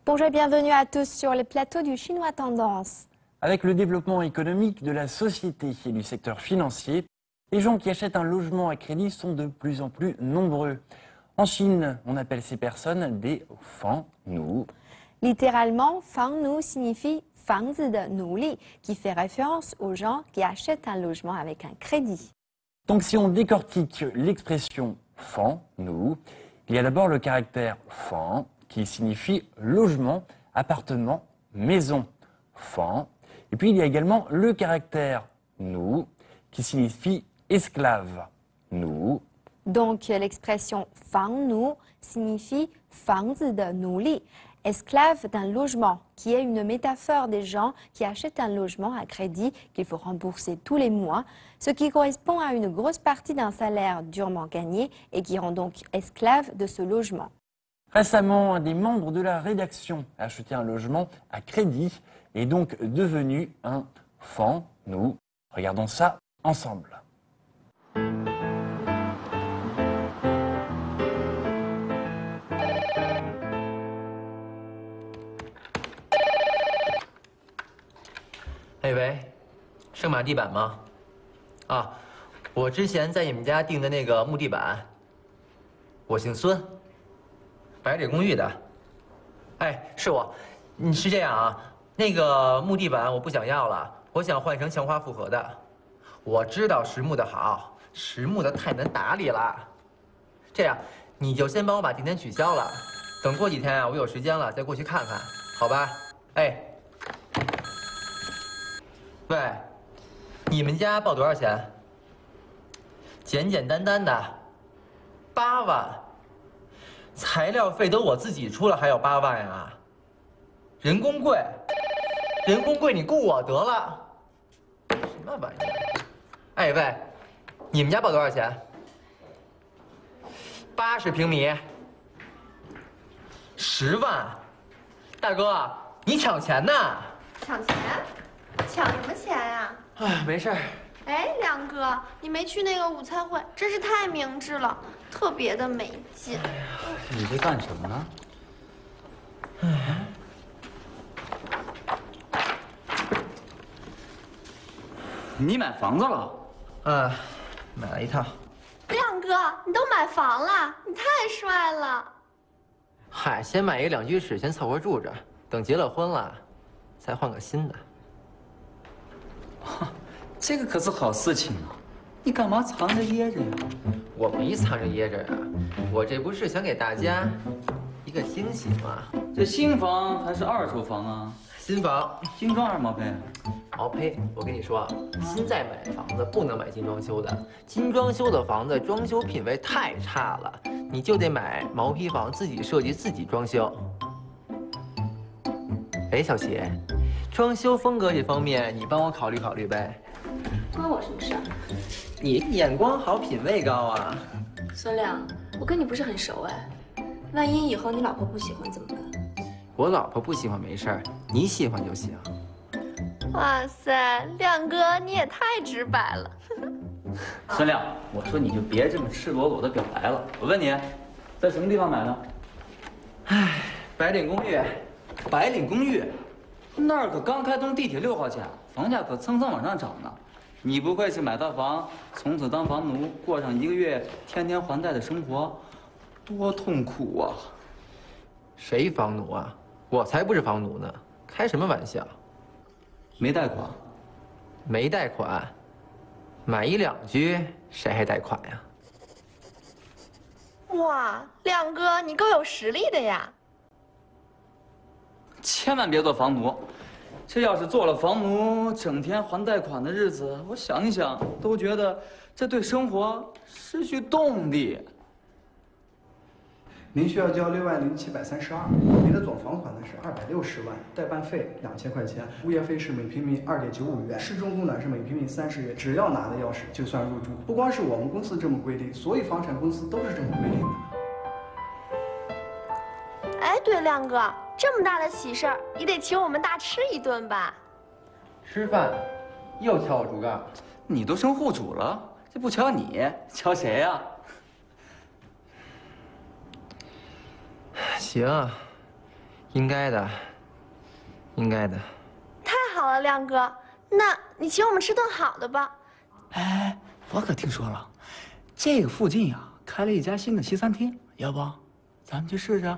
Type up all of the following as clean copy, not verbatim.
Bonjour et bienvenue à tous sur le plateau du Chinois Tendance. Avec le développement économique de la société et du secteur financier, les gens qui achètent un logement à crédit sont de plus en plus nombreux. En Chine, on appelle ces personnes des fang-nu. Littéralement, fang-nu signifie 房子的奴隶, qui fait référence aux gens qui achètent un logement avec un crédit. Donc si on décortique l'expression fang-nu, il y a d'abord le caractère fang qui signifie logement, appartement, maison. Fang. Et puis il y a également le caractère nu qui signifie esclave. Nu. Donc l'expression 房奴 signifie 房子的奴隶, esclave d'un logement, qui est une métaphore des gens qui achètent un logement à crédit qu'il faut rembourser tous les mois, ce qui correspond à une grosse partie d'un salaire durement gagné et qui rend donc esclave de ce logement. Récemment, un des membres de la rédaction a acheté un logement à crédit et donc devenu un fang-nu. Regardons ça ensemble.喂，圣马地板吗？啊，我之前在你们家订的那个木地板，我姓孙，白里公寓的。哎，是我，你是这样啊？那个木地板我不想要了，我想换成强化复合的。我知道实木的好，实木的太难打理了。这样，你就先帮我把订单取消了，等过几天啊，我有时间了再过去看看，好吧？哎。喂，你们家报多少钱？简简单单的，8万，材料费都我自己出了，还有8万呀？人工贵，人工贵，你雇我得了。什么玩意儿？哎喂，你们家报多少钱？80平米，10万，大哥，你抢钱呢？抢钱？抢什么钱呀？哎，没事儿。哎，亮哥，你没去那个午餐会，真是太明智了，特别的没劲。哎呀，你这干什么呢？你买房子了？买了一套。亮哥，你都买房了，你太帅了。嗨，先买一个2居室，先凑合住着，等结了婚了，再换个新的。这个可是好事情啊！你干嘛藏着掖着呀？我没藏着掖着呀，我这不是想给大家一个惊喜吗？这新房还是二手房啊？新房，精装还是毛坯？毛坯。我跟你说啊，现在买房子不能买精装修的，精装修的房子装修品位太差了，你就得买毛坯房，自己设计自己装修。哎，小齐，装修风格这方面你帮我考虑考虑呗。关我什么事儿？你眼光好，品味高啊。孙亮，我跟你不是很熟哎，万一以后你老婆不喜欢怎么办？我老婆不喜欢没事儿，你喜欢就行。哇塞，亮哥你也太直白了。孙亮，我说你就别这么赤裸裸的表白了。我问你，在什么地方买的？唉，白领公寓。白领公寓，那儿可刚开通地铁6号线，房价可蹭蹭往上涨呢。你不会是买套房，从此当房奴，过上1个月天天还贷的生活，多痛苦啊！谁房奴啊？我才不是房奴呢！开什么玩笑？没贷款？没贷款，买1、2居，谁还贷款呀？哇，亮哥你够有实力的呀！千万别做房奴，这要是做了房奴，整天还贷款的日子，我想一想都觉得这对生活失去动力。您需要交60732，您的总房款呢是260万，代办费2000块钱，物业费是每平米2.95元，市中供暖是每平米30元，只要拿了钥匙就算入住。不光是我们公司这么规定，所有房产公司都是这么规定的。哎，对，亮哥，这么大的喜事儿，你得请我们大吃一顿吧？吃饭，又敲我竹杠。你都升户主了，这不敲你，敲谁呀？行，应该的，应该的。太好了，亮哥，那你请我们吃顿好的吧。哎，我可听说了，这个附近呀开了一家新的西餐厅，要不咱们去试试？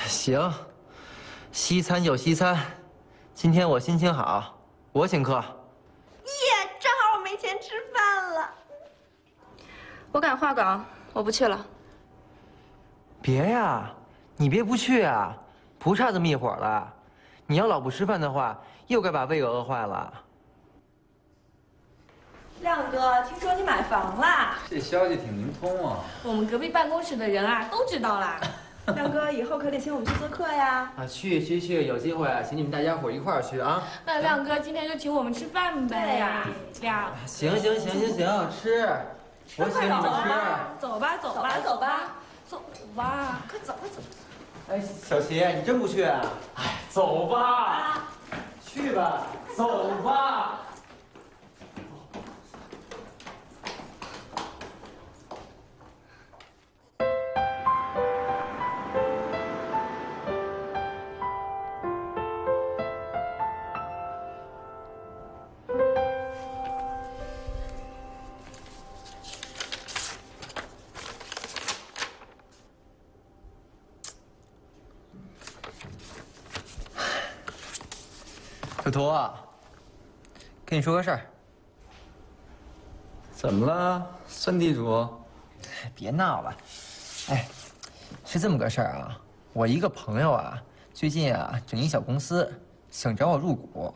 行，西餐就西餐。今天我心情好，我请客。耶，正好我没钱吃饭了。我赶画稿，我不去了。别呀，你别不去啊，不差这么一会儿了。你要老不吃饭的话，又该把胃给饿坏了。亮哥，听说你买房啦？这消息挺灵通啊。我们隔壁办公室的人啊都知道啦。亮哥，以后可得请我们去做客呀！啊，去，有机会请你们大家伙一块儿去啊。那亮哥今天就请我们吃饭呗呀！亮，行，吃，我请你们吃。走吧，快走！哎，小齐，你真不去啊？哎，走吧，去吧，走吧。小图啊，跟你说个事儿。怎么了，孙地主？别闹了，哎，是这么个事儿啊。我一个朋友啊，最近啊整一小公司，想找我入股，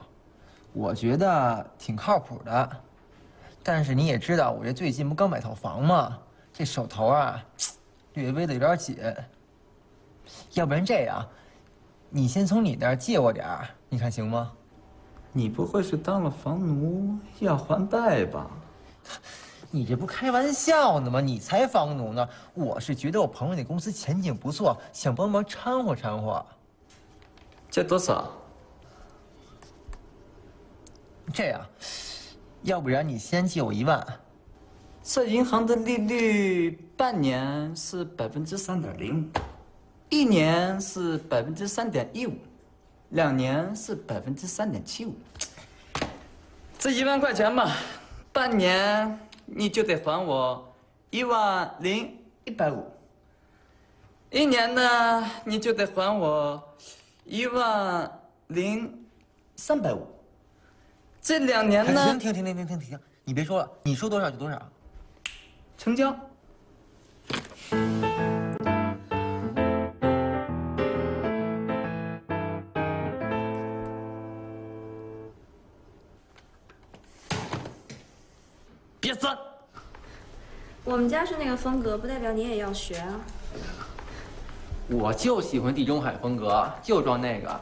我觉得挺靠谱的。但是你也知道，我这最近不刚买套房吗？这手头啊，略微的有点紧。要不然这样，你先从你那儿借我点儿，你看行吗？你不会是当了房奴要还贷吧？你这不开玩笑呢吗？你才房奴呢！我是觉得我朋友那公司前景不错，想帮忙掺和掺和。借多少？这样，要不然你先借我1万。这银行的利率半年是3.05%，1年是3.15%，2年是3.75%。这1万块钱吧，半年你就得还我10150，1年呢你就得还我10350，这2年呢？停！你别说了，你说多少就多少。成交。别钻！我们家是那个风格，不代表你也要学啊。我就喜欢地中海风格，就装那个。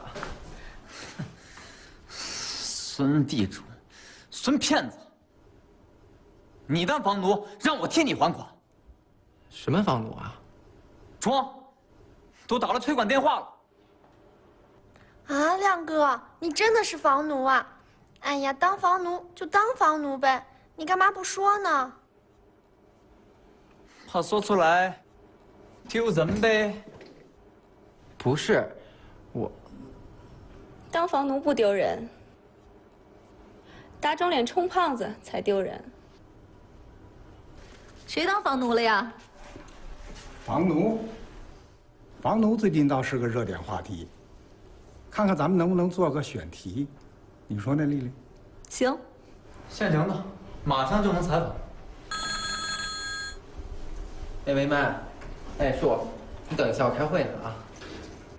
孙地主，孙骗子！你当房奴，让我替你还款。什么房奴啊？装，都打了催款电话了。啊，亮哥，你真的是房奴啊？哎呀，当房奴就当房奴呗，你干嘛不说呢？怕说出来丢人呗。不是，我当房奴不丢人，打肿脸充胖子才丢人。谁当房奴了呀？房奴最近倒是个热点话题，看看咱们能不能做个选题，你说呢，丽丽？行，现成的，马上就能采访。哎，喂，妈，哎，是我，你等一下，我开会呢啊。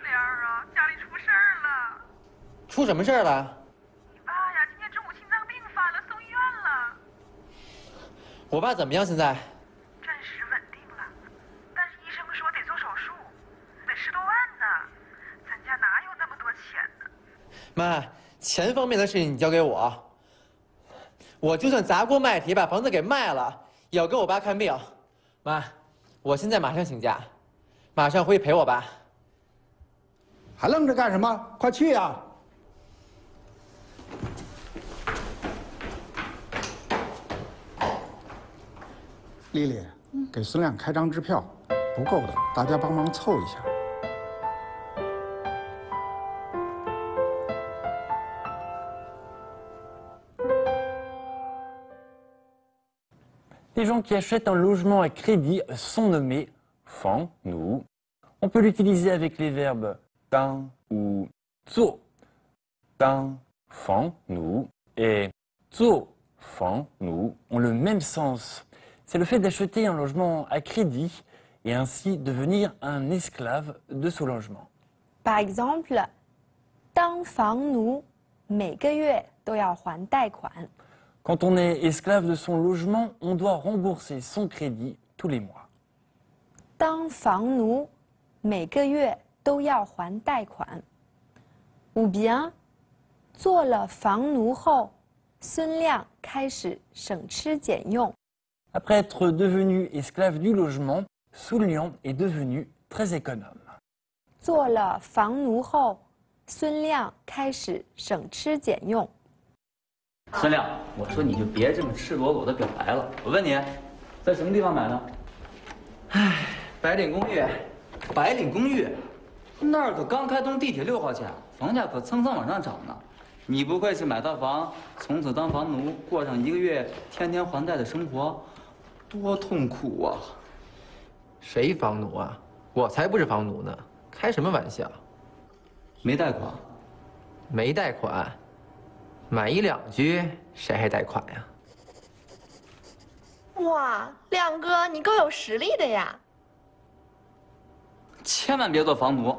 莲儿啊，家里出事儿了。出什么事儿了？你爸呀，今天中午心脏病发了，送医院了。我爸怎么样？现在？暂时稳定了，但是医生说得做手术，得10多万呢。咱家哪有那么多钱呢？妈，钱方面的事情你交给我，我就算砸锅卖铁把房子给卖了，也要给我爸看病。妈，我现在马上请假，马上回去陪我爸。还愣着干什么？快去呀！丽丽，给孙亮开张支票，不够的，大家帮忙凑一下。 Les gens qui achètent un logement à crédit sont nommés Fang Nu. On peut l'utiliser avec les verbes Dang ou Zuo. Dang Fang Nu et Zuo Fang Nu ont le même sens. C'est le fait d'acheter un logement à crédit et ainsi devenir un esclave de ce logement. Par exemple, 当房奴每个月都要还贷款。 Quand on est esclave de son logement, on doit rembourser son crédit tous les mois. 当房奴每个月都要还贷款。ou bien 做了房奴后，孙亮开始省吃俭用。 Après être devenu esclave du logement, Sun Liang est devenu très économe. 做了房奴后，孙亮开始省吃俭用。 孙亮，我说你就别这么赤裸裸的表白了。我问你，在什么地方买的？唉，白领公寓，白领公寓，那儿可刚开通地铁6号线，房价可蹭蹭往上涨呢。你不会是买到房，从此当房奴，过上1个月天天还贷的生活，多痛苦啊！谁房奴啊？我才不是房奴呢！开什么玩笑？没贷款？没贷款。 买1两居，谁还贷款呀？哇，亮哥，你够有实力的呀！千万别做房奴，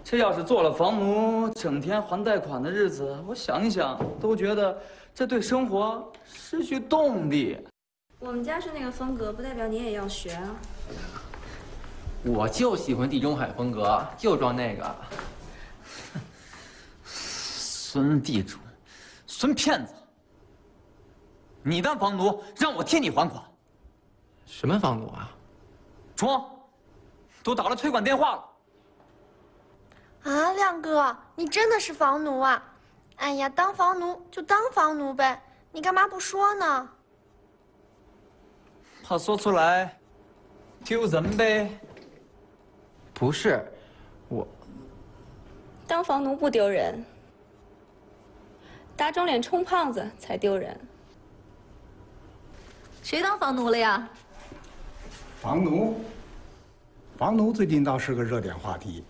这要是做了房奴，整天还贷款的日子，我想一想都觉得这对生活失去动力。我们家是那个风格，不代表你也要学啊。我就喜欢地中海风格，就装那个。孙地主。 孙骗子！你当房奴，让我替你还款。什么房奴啊？装，都打了催款电话了。啊，亮哥，你真的是房奴啊！哎呀，当房奴就当房奴呗，你干嘛不说呢？怕说出来丢人呗。不是，我当房奴不丢人。 打肿脸充胖子才丢人。谁当房奴了呀？房奴，房奴最近倒是个热点话题。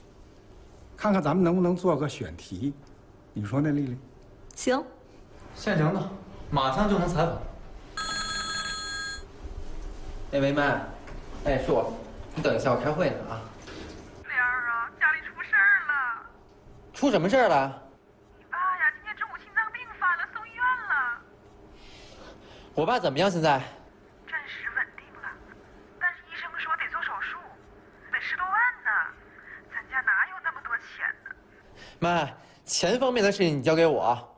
看看咱们能不能做个选题，你说呢，丽丽？行，现成的，马上就能采访。哎，喂，妈，哎，是我，你等一下，我开会呢啊。莲儿啊，家里出事儿了。出什么事儿了？ 我爸怎么样？现在？暂时稳定了，但是医生说得做手术，得10多万呢。咱家哪有那么多钱呢？妈，钱方面的事情你交给我。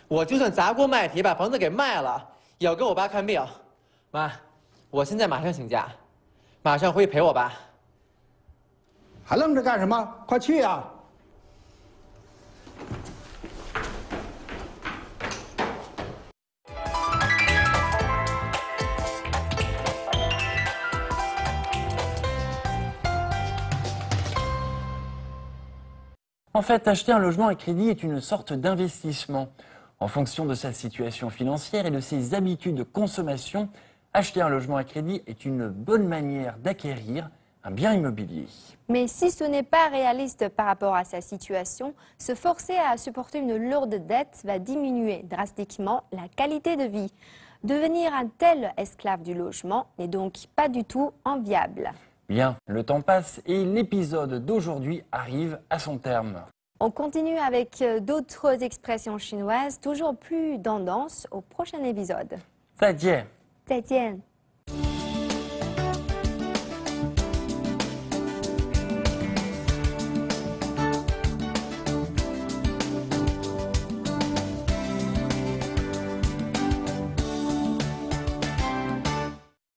我就算砸锅卖铁把房子给卖了，也要给我爸看病。妈，我现在马上请假，马上回去陪我爸。还愣着干什么？快去呀！ En fait, acheter un logement à crédit est une sorte d'investissement. En fonction de sa situation financière et de ses habitudes de consommation, acheter un logement à crédit est une bonne manière d'acquérir un bien immobilier. Mais si ce n'est pas réaliste par rapport à sa situation, se forcer à supporter une lourde dette va diminuer drastiquement la qualité de vie. Devenir un tel esclave du logement n'est donc pas du tout enviable. Bien, le temps passe et l'épisode d'aujourd'hui arrive à son terme. On continue avec d'autres expressions chinoises toujours plus tendances au prochain épisode. 再见. 再见.